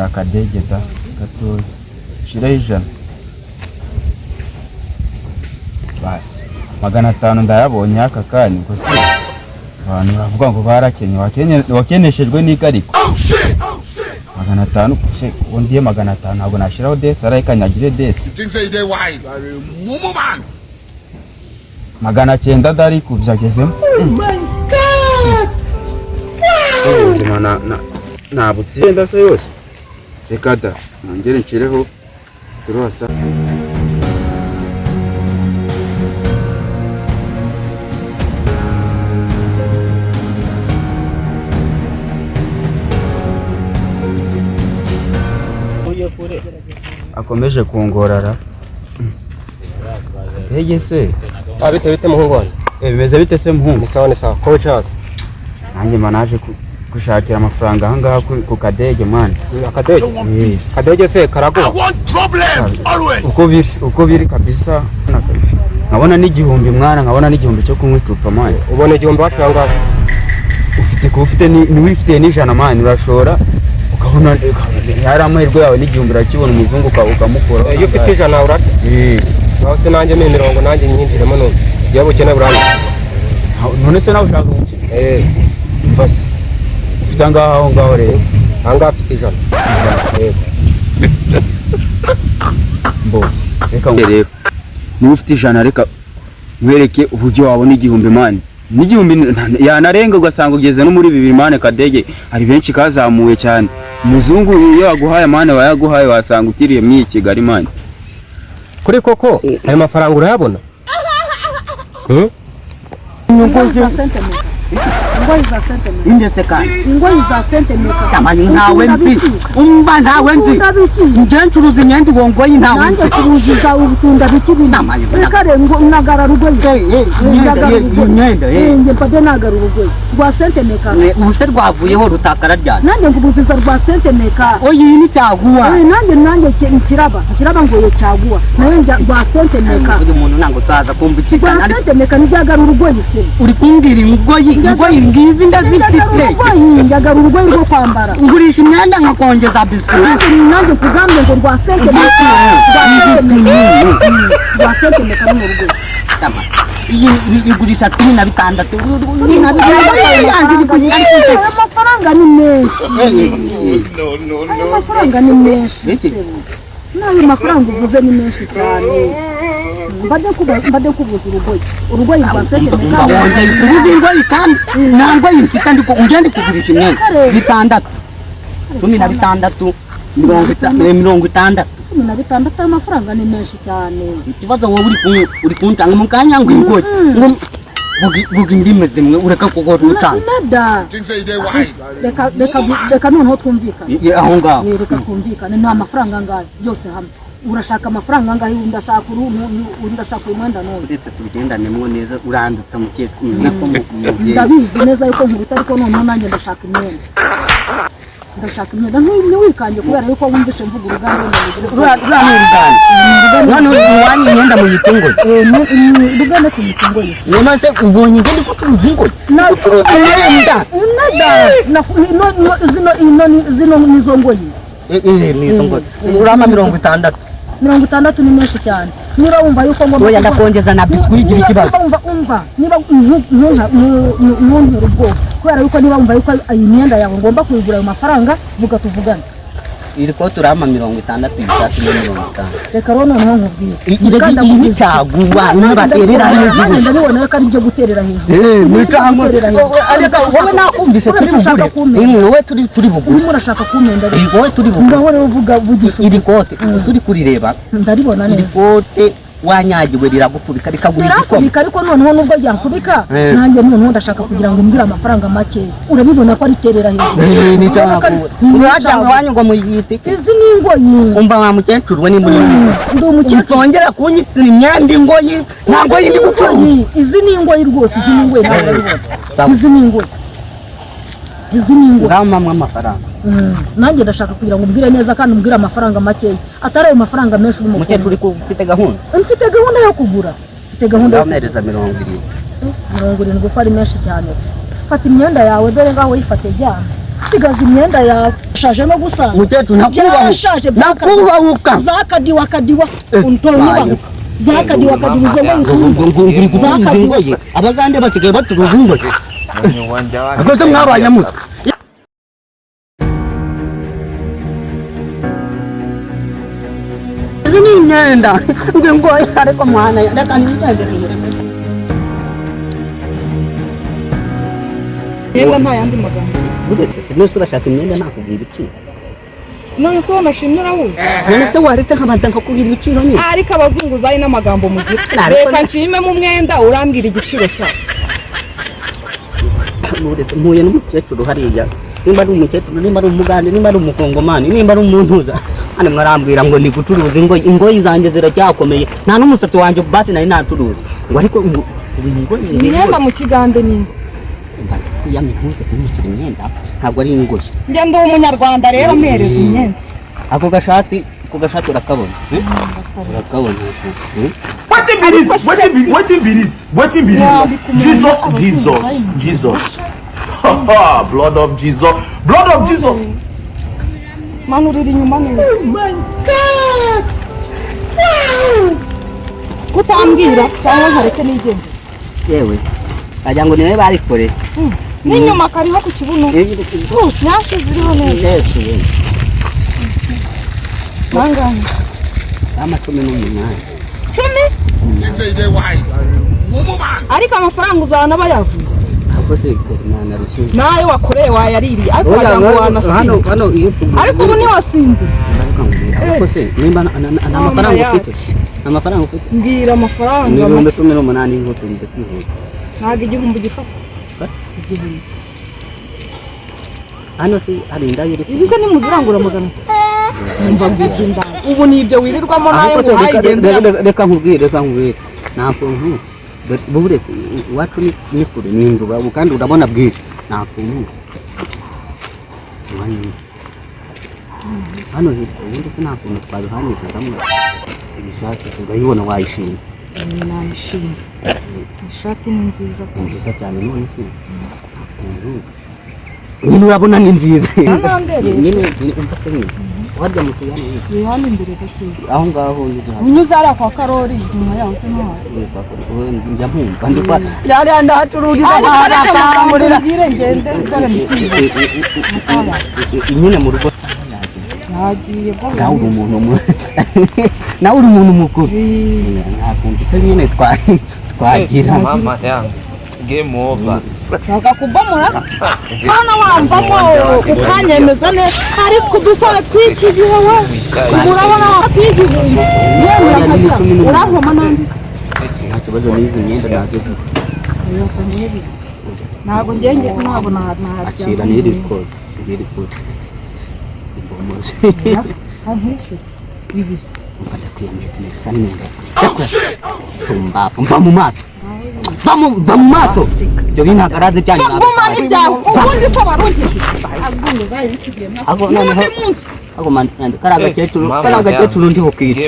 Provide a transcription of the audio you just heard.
akadege da gatoya shira ijana basi 500 ndayabonye aka kanya gusa abantu bavuga ngo barakenye wakeneshejwe n'ikariko 500 se ondiye 500 ntabwo nashiraho desi arayikanyagire desi 900 dari kubyagezemo ubuzima nabutse ndase yose reka da nongere nshyireho turasa akomeje kungorara hege se bite muhungu wanjye bimeze bite se muhungu ni sawa ko cyaza nanjye manaje gushakira amafaranga aha ngaha ku kadege man kadege se karaguha uko biri kabisa nkabona n'igihumbi mwana nkabona n'igihumbi cyo kunywa icupa man ubona igihumbi washanga ufite niwifitiye n'ijana man urashora ukabona yari amahirwe yawe n'igihumbi urakibona umuzungu ukamukora iyo ufite ijana urate nawe se nanjye 70 nanjye nyinjiremo none igihe bukene buranye none se nawe ushaka gukina mbase ufite ngaho rero ahangaha afite ijana mbo reka rero niba ufite ijana reka nkwereke uburyo wabona igihumbi mani n'igihumbi yanarenga ugasanga ugeze no muri 2 mane kadege hari benshi kazamuye cyane umuzungu iyo yaguhaye mane wayaguhaye wasanga ukiriye myi Kigali mane kuri koko ayo mafaranga urayabona Ingoi za sente meka. Indese kandi. Ingoi za sente meka. Tamanyi ntawe nzi. Umba ntawe nzi. Ngencuruza imyenda wongoyi ntawe nzi. Nanjye kuruziza ubutunda bikibina. Tamanyi. Rekare ngo nagara rugoyi. Imyenda nge mpade nagara rugoyi. Rwa sente meka. Ubuse rwavuyeho rutakara ryane. Nanjye ngubuziza rwa sente meka. Oyi ni cyaguwa. Nanjye kiraba ngoye cyaguwa. Naye rwa sente meka. Uyu muntu nango taza kumva ikigana. Rwa sente meka nijagara urugoyi se. Uri kumbwira ingoyi ngizi ndazifite. Njagara urugoyi rwo kwambara. Ngurisha imyenda nkakongeza biswi. Nanjye kugambe ngo rwa sente meka. Rwa sente meka mu rugoyi. Iyi igurisha 16. Amafaranga ni menshi. Amafaranga ni menshi. Nawe mafaranga uvuze ni menshi cyane. Mbade kubuza urugoyi rwa sente meka. Urugoyi kandi nangoyi mfite ndiko ungende kugurisha imyenda 6. 16 16 amafaranga ni menshi cyane. Ikibazo wowe uri kuntanga mu kanya ngo ingoyi ngo vuga indimi zimwe ureka kugora utanga nada reka noneho twumvikana aho ngaho reka twumvikane nta mafaranga ngayo yose hamwe urashaka amafaranga ngayo undashaka umwenda none ndetse tubigendanemo neza uranduta mukecuru nako ndabizi neza yuko nkuruta ariko noneho nanjye ndashaka imyenda ntiwikanje kubera yuko wumvishe mvuga uruganda none uwani imyenda mu gitungo uruganda ku gitungo yise none ubonye ngende gucuruza ingoyi gucuruza imyenda zino nizo ngoyi nizo ngoyi urama 60 ni menshi cyane niba wumva yuko ngo oya ndakongeza na biscuit igira ikibazo umva niba ntunterubwo kubera yuko niba wumva yuko iyi myenda yawe ngomba kuyigura ayo mafaranga vuga tuvugane iri ko turama 60 reka rero noneho nkubwire iyi cyaguwa n'abaterera hejuru ndabibona yuko ari byo guterera hejuru ariko wowe nakumvishe wowe turi bugura urimo urashaka kumenda wowe turi bugura ngaho rero vugisha iri kote uri kurireba ndaribona neza iri kote wanyagiwe riragufubika rikagura igikoma ariko noneho nubwo ryamfubika nanjye noneho ndashaka kugira ngo mbwira amafaranga make urabibona ko ari terera hejuru uraja wanyu ngo muyite izi ni ingoyi umva wa mukecuru we ni muri ndi umukecuru ongera kunyitira imyenda ingoyi ntabwo yindi gucuruza izi ni ingoyi rwose izi ni ingoyi izi ni ingoyi ngamamwe amafaranga nanjye ndashaka kugira ngo mbwire neza kandi mbwire amafaranga make atari ayo mafaranga menshi uri mukecuru uri ufite gahunda mfite gahunda yo kugura mfite gahunda yo kumereza 70 ko ari menshi cyane se fata imyenda yawe dore ngaho yifate jyana sigaza imyenda yawe ushaje no gusaza Mukecuru nakubahuka zakadiwa untora nubahuka zakadiwa zongo abagande basigaye bacuruza ingoyi akoze mwabanye muto izi ni imyenda ngo ariko mwana reka nigende imyenda nta yandi magambo buretse se nose urashaka imyenda nakubwira ibiciro none se wamashimye urabuze none se waretse nkabanza nkakubwira ibiciro nyine ariko abazunguza ari n'amagambo mu gihe reka nshime mu mwenda urambwira igiciro cyawe buretse mpuye n'umukecuru hariya nimba ari umukecuru nimba ari umugande nimba ari umukongomani nimba ari umuntuza hano mwarambwira ngo ni gucuruza ingoyi zanjye ziracyakomeye nta n'umusatsi wanjye basi nari nacuruza ngo ariko imyenda mu kigande ni iya mihuze kunyishyura imyenda ntabwo ari ingoyi njye ndi umunyarwanda rero mpereza imyenda ako gashati urakabona urakabona What be this? Jesus. Blood of Jesus. Manu riri inyuma neza. Oh my God! Kutambwira cyangwa nkareke nigende. Yewe ajya ngo niwe barikore n'inyuma kariho ku kibuno nyashye ziriho neza mangana amacumi n'umunani 10 ariko amafaranga uzana bayavuye ahubwo se narushe nayo wakoreye wayaririye ariko wagira ngo wanasinze ariko ubu ni wasinze ahubwo se nimba amafaranga ufite mbwira amafaranga ni 18 y'inkoto ndakwihuta ntabwo igihumbi gifata igihumbi hano se hari indaya izi se ni muzirangura magana numva mbika indaya ubu ni ibyo wirirwamo nayo muhayigendera reka nkubwire nta kuntu buretse iwacu ni kure ni induba kandi urabona bwije nta kuntu hano hirya ubundi se nta kuntu twabihanyirizamo ibishake urayibona wayishima nayishimye ishati ni nziza cyane none se nyine urabona ni nziza nyine umva se nyine warya mutu yani hano imbere gake aho ngaho unyuze ari kwa Karori nyuma yaho se no njya mpumva ndikwa yari ndahacururiza barakangurira ngende dore nyine mu rugo yagiye nawe uri umuntu mukuru ntakundi icyo nyine twagira mama yangu game over bakakubomora hano wambamo ukanyemeza neza ariko dusore twikigiwe we urabona twikigiwe yewe urahoma nandi nta kibazo n'izi myenda nazo ntabwo ngenge ntabwo akira n'iri kode imbomozi bibi mfata kwiyameta sana imyenda tumbafu mva mu maso va mu maso ibyo binagaraze byanyu gumana ibyawe ubundi se barundi agunde bayi bikigiye ako noneho ako man karaga kecuru ndiho kwira